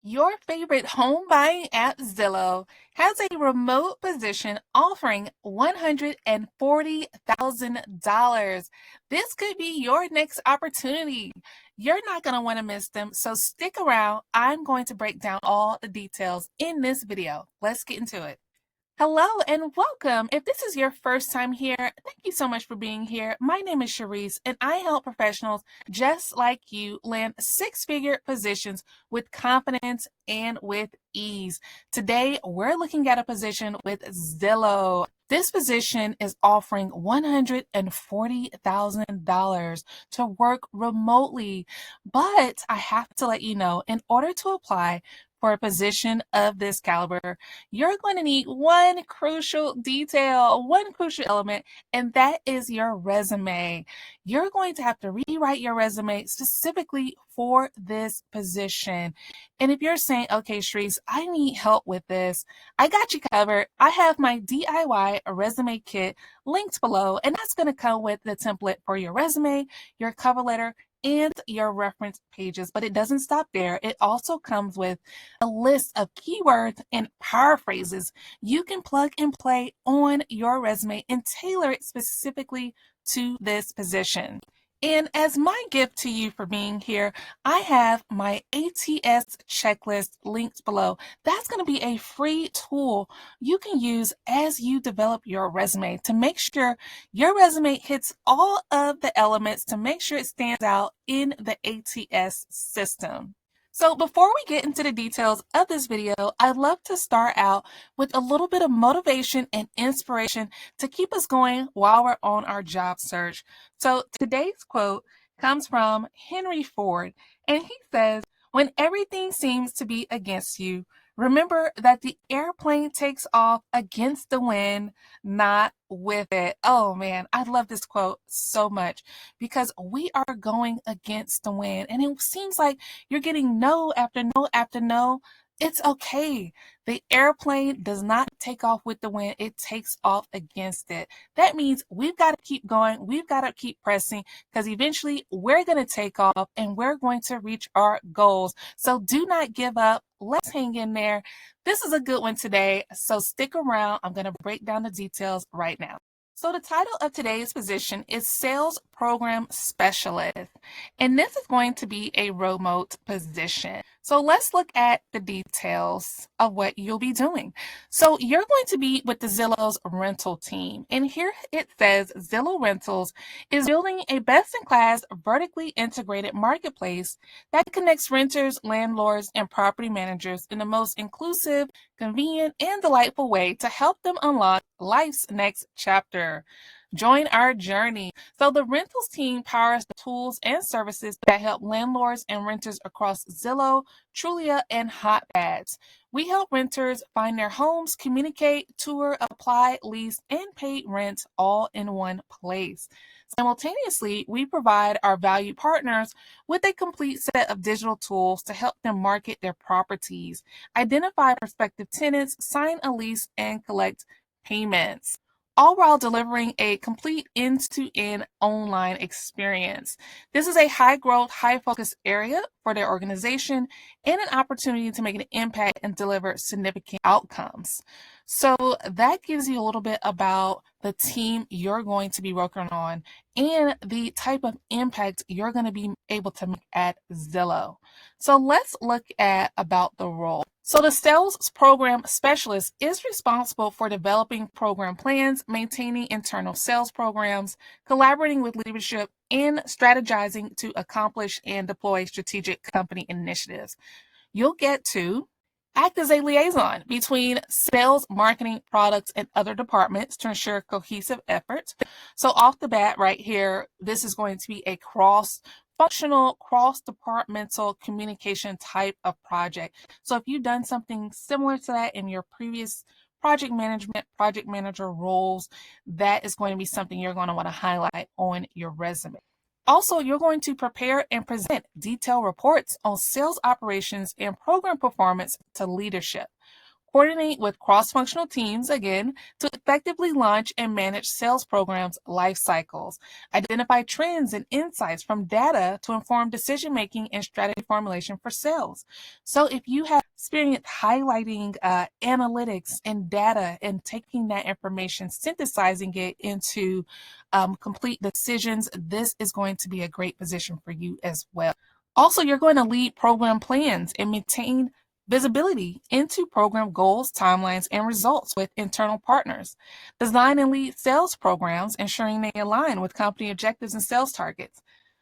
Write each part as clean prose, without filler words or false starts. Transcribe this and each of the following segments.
Your favorite home buying app, Zillow, has a remote position offering $140,000. This could be your next opportunity. You're not going to want to miss them, so stick around. I'm going to break down all the details in this video. Let's get into it. Hello and welcome. If this is your first time here, thank you so much for being here. My name is Sharice and I help professionals just like you land six-figure positions with confidence and with ease. Today, we're looking at a position with Zillow. This position is offering $140,000 to work remotely, but I have to let you know, in order to apply for a position of this caliber, you're going to need one crucial detail, one crucial element, and that is your resume. You're going to have to rewrite your resume specifically for this position. And if you're saying, okay, Sharice, I need help with this, I got you covered. I have my DIY resume kit linked below, and that's going to come with the template for your resume, your cover letter, and your reference pages. But it doesn't stop there. It also comes with a list of keywords and paraphrases you can plug and play on your resume and tailor it specifically to this position. And as my gift to you for being here, I have my ATS checklist linked below. That's going to be a free tool you can use as you develop your resume to make sure your resume hits all of the elements to make sure it stands out in the ATS system. So before we get into the details of this video, I'd love to start out with a little bit of motivation and inspiration to keep us going while we're on our job search. So today's quote comes from Henry Ford, and he says, "When everything seems to be against you, remember that the airplane takes off against the wind, not with it." Oh man, I love this quote so much because we are going against the wind and it seems like you're getting no after no after no. It's okay. The airplane does not take off with the wind, it takes off against it. That means we've got to keep going, we've got to keep pressing because eventually we're going to take off and we're going to reach our goals. So do not give up. Let's hang in there. This is a good one today, so stick around. I'm going to break down the details right now. So the title of today's position is Sales Program Specialist, and this is going to be a remote position. So let's look at the details of what you'll be doing. So you're going to be with the Zillow's rental team, and here it says Zillow Rentals is building a best-in-class vertically integrated marketplace that connects renters, landlords, and property managers in the most inclusive, convenient, and delightful way to help them unlock life's next chapter. Join our journey. So the rentals team powers the tools and services that help landlords and renters across Zillow, Trulia, and Hotpads. We help renters find their homes, communicate, tour, apply, lease, and pay rent all in one place. Simultaneously, we provide our valued partners with a complete set of digital tools to help them market their properties, identify prospective tenants, sign a lease, and collect payments, all while delivering a complete end-to-end online experience. This is a high-growth, high-focus area for their organization and an opportunity to make an impact and deliver significant outcomes. So that gives you a little bit about the team you're going to be working on and the type of impact you're going to be able to make at Zillow. So let's look at about the role. So the sales program specialist is responsible for developing program plans, maintaining internal sales programs, collaborating with leadership, and strategizing to accomplish and deploy strategic company initiatives. You'll get to act as a liaison between sales, marketing, products, and other departments to ensure cohesive efforts. So off the bat right here, this is going to be a cross-functional, cross-departmental communication type of project. So if you've done something similar to that in your previous project management, project manager roles, that is going to be something you're going to want to highlight on your resume. Also, you're going to prepare and present detailed reports on sales operations and program performance to leadership. Coordinate with cross-functional teams, again, to effectively launch and manage sales programs' life cycles. Identify trends and insights from data to inform decision-making and strategy formulation for sales. So if you have experience highlighting analytics and data and taking that information, synthesizing it into complete decisions, this is going to be a great position for you as well. Also, you're going to lead program plans and maintain visibility into program goals, timelines, and results with internal partners. Design and lead sales programs, ensuring they align with company objectives and sales targets.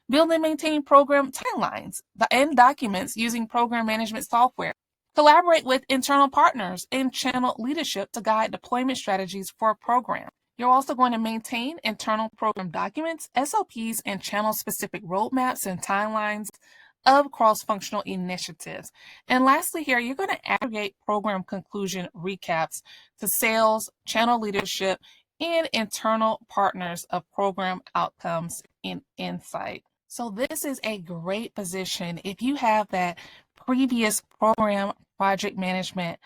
Build and maintain program timelines and documents using program management software. Collaborate with internal partners and channel leadership to guide deployment strategies for a program. You're also going to maintain internal program documents, SOPs, and channel-specific roadmaps and timelines of cross-functional initiatives. And lastly here, you're going to aggregate program conclusion recaps to sales, channel leadership, and internal partners of program outcomes and insight. So this is a great position if you have that previous program project management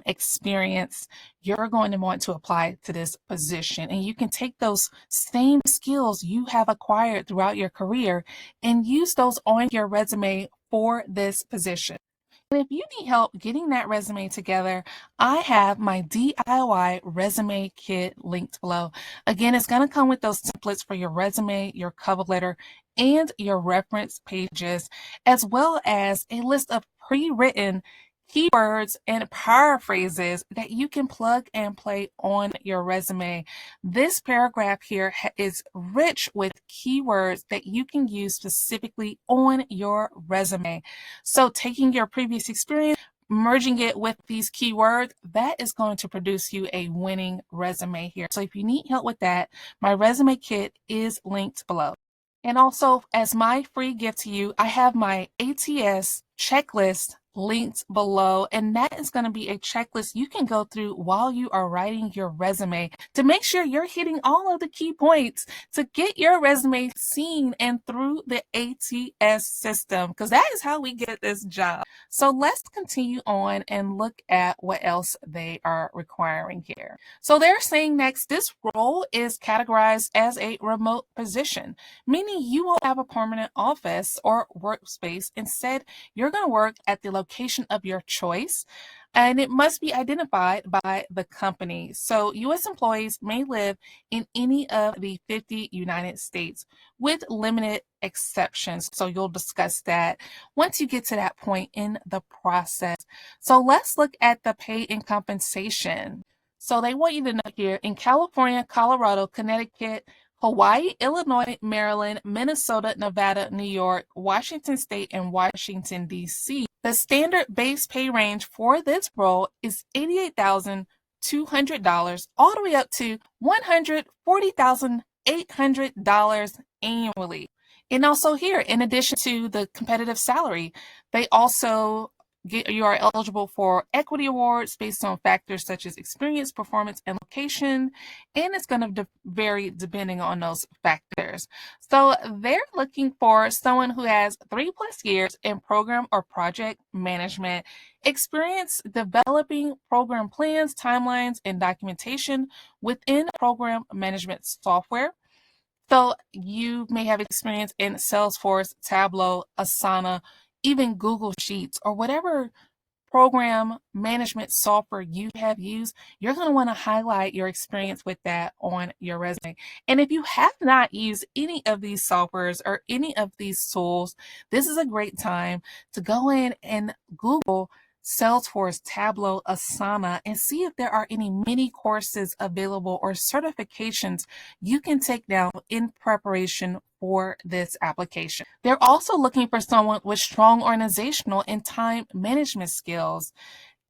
experience. You're going to want to apply to this position, and you can take those same skills you have acquired throughout your career and use those on your resume for this position. And if you need help getting that resume together, I have my DIY resume kit linked below. Again, it's going to come with those templates for your resume, your cover letter, and your reference pages, as well as a list of pre-written keywords and paraphrases that you can plug and play on your resume. This paragraph here is rich with keywords that you can use specifically on your resume. So taking your previous experience, merging it with these keywords, that is going to produce you a winning resume here. So if you need help with that, my resume kit is linked below. And also, as my free gift to you, I have my ATS checklist linked below, and that is going to be a checklist you can go through while you are writing your resume to make sure you're hitting all of the key points to get your resume seen and through the ATS system, because that is how we get this job. So let's continue on and look at what else they are requiring here. So they're saying next, this role is categorized as a remote position, meaning you won't have a permanent office or workspace. Instead, you're going to work at the location of your choice, and it must be identified by the company. So U.S. employees may live in any of the 50 United States with limited exceptions. So you'll discuss that once you get to that point in the process. So let's look at the pay and compensation. So they want you to know here in California, Colorado, Connecticut, Hawaii, Illinois, Maryland, Minnesota, Nevada, New York, Washington State, and Washington, D.C. The standard base pay range for this role is $88,200 all the way up to $140,800 annually. And also here, in addition to the competitive salary, they also you are eligible for equity awards based on factors such as experience, performance, and location, and it's going to vary depending on those factors. So they're looking for someone who has 3+ years in program or project management experience developing program plans, timelines, and documentation within program management software. So you may have experience in Salesforce, Tableau, Asana, even Google Sheets, or whatever program management software you have used. You're going to want to highlight your experience with that on your resume. And if you have not used any of these softwares or any of these tools, this is a great time to go in and Google Salesforce, Tableau, Asana, and see if there are any mini courses available or certifications you can take down in preparation for this application. They're also looking for someone with strong organizational and time management skills,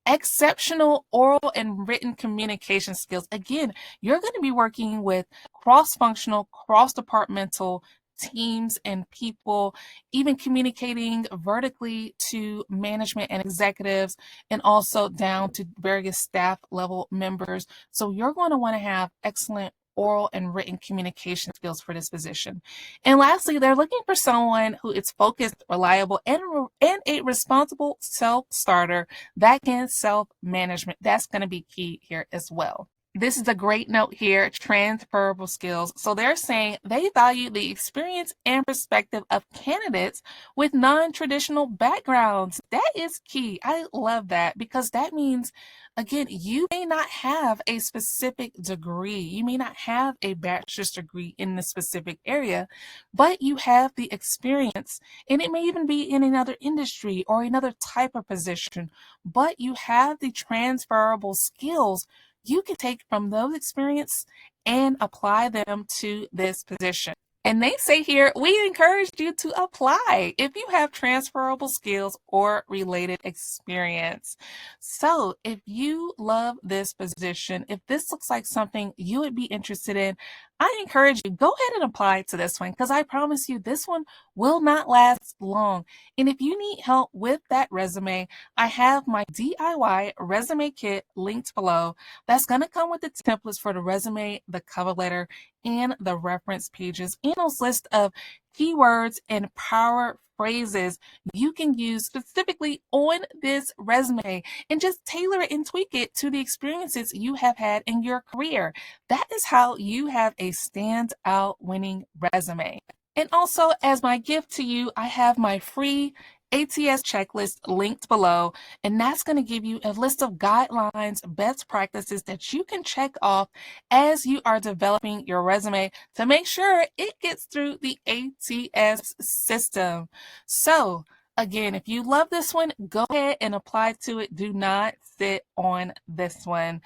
exceptional oral and written communication skills. Again, you're going to be working with cross-functional, cross-departmental teams and people, even communicating vertically to management and executives, and also down to various staff level members. So you're going to want to have excellent oral and written communication skills for this position. And lastly, they're looking for someone who is focused, reliable, and a responsible self-starter that can self-management. That's going to be key here as well. This is a great note here, transferable skills. So they're saying they value the experience and perspective of candidates with non-traditional backgrounds. That is key. I love that because that means, again, you may not have a specific degree. You may not have a bachelor's degree in the specific area, but you have the experience, and it may even be in another industry or another type of position, but you have the transferable skills you can take from those experiences and apply them to this position. And they say here, we encourage you to apply if you have transferable skills or related experience. So if you love this position, if this looks like something you would be interested in, I encourage you, go ahead and apply to this one because I promise you this one will not last long. And if you need help with that resume, I have my DIY resume kit linked below. That's going to come with the templates for the resume, the cover letter, and the reference pages, and a list of keywords and power phrases you can use specifically on this resume and just tailor it and tweak it to the experiences you have had in your career. That is how you have a standout winning resume. And also, as my gift to you, I have my free ATS checklist linked below, and that's going to give you a list of guidelines, best practices that you can check off as you are developing your resume to make sure it gets through the ATS system. So, again, if you love this one, go ahead and apply to it. Do not sit on this one.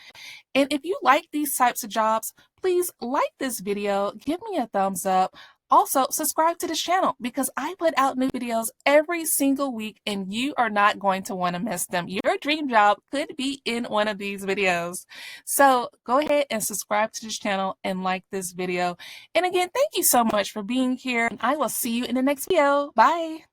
And if you like these types of jobs, please like this video, give me a thumbs up. Also, subscribe to this channel because I put out new videos every single week and you are not going to want to miss them. Your dream job could be in one of these videos. So go ahead and subscribe to this channel and like this video. And again, thank you so much for being here. And I will see you in the next video. Bye.